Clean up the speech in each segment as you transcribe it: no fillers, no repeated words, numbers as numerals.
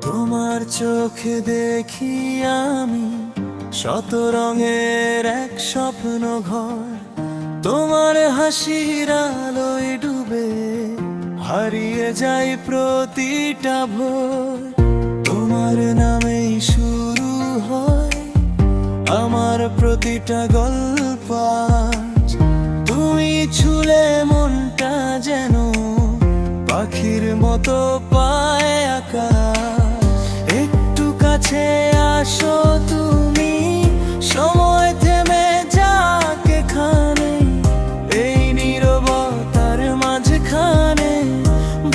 তোমার চোখে দেখি আমি শত রঙের এক স্বপ্ন ঘর। তোমার হাসির আলোয় ডুবে হারিয়ে যায় প্রতিটা ভোর। তোমার নামেই শুরু হয় আমার প্রতিটা গল্প। আজ তুমি ছুলে মনটা যেন পাখির মতো পায় আকাশ। একটু কাছে আসো তুমি, সময় থেমে যাক এখানে, এই নীরবতার মাঝখানে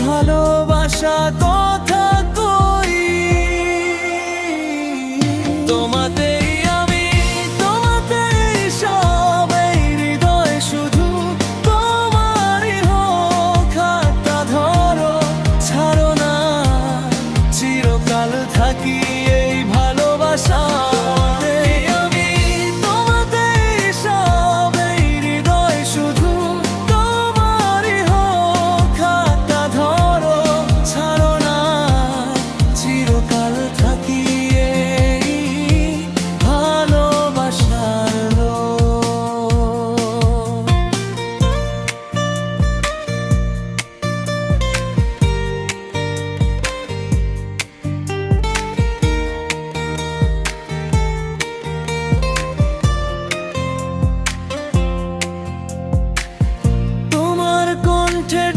ভালোবাসা কথা কই। তোমাতেই আমি, তোমাতেই সব, এই হৃদয় শুধু তোমারই হোক। হাতটা ধরো, ছাড়ো না, চিরকাল থাকি এই ভালোবাসা।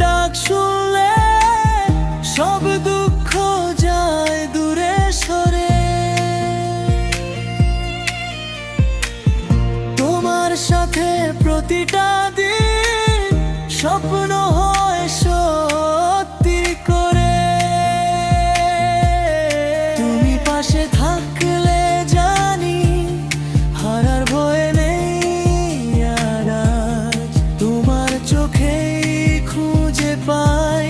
ডাক শুনলে সব দুঃখ যায় দূরে সরে। তোমার সাথে প্রতিটা দিন স্বপ্ন হয় সত্যি করে। তুমি পাশে থাকলে জানি হারার ভয় নেই আর আজ। তোমার চোখে খুঁজে পাই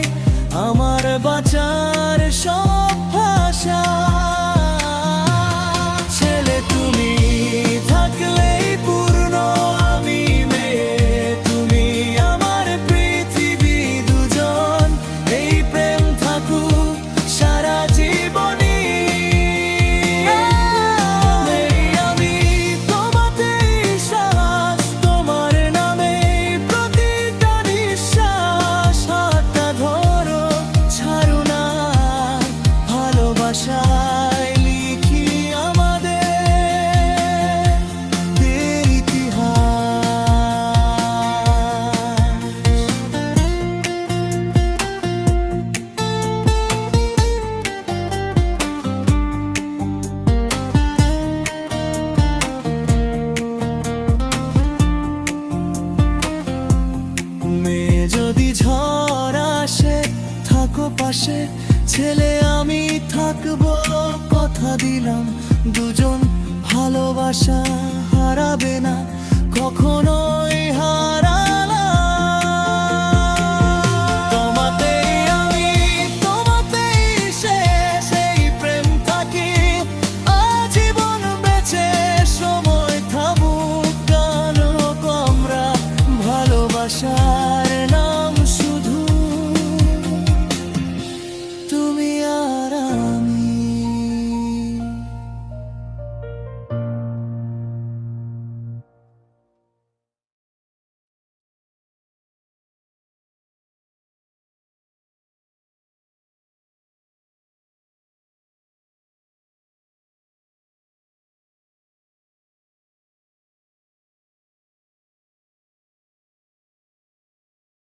আমার বাঁচার সব ভাষা। ছেলে তুমি থাকলেই পূর্ণ আমি মেয়ে তুমি আমার পৃথিবী। দুজন এই প্রেম থাকুক সারা জীবনই। আমি তোমাতেই শ্বাস, তোমার নামে প্রতিটা নিঃশ্বাস। হাতটা ধরো, ছাড়ো না, ভালোবাসায় লিখি আমাদের ইতিহাস। মেয়ে যদি ঝড় আসে থাকো পাশে, ছেলে আমি থাকবো কথা দিলাম। দুজন ভালোবাসা হারাবে না, কখনোই হারা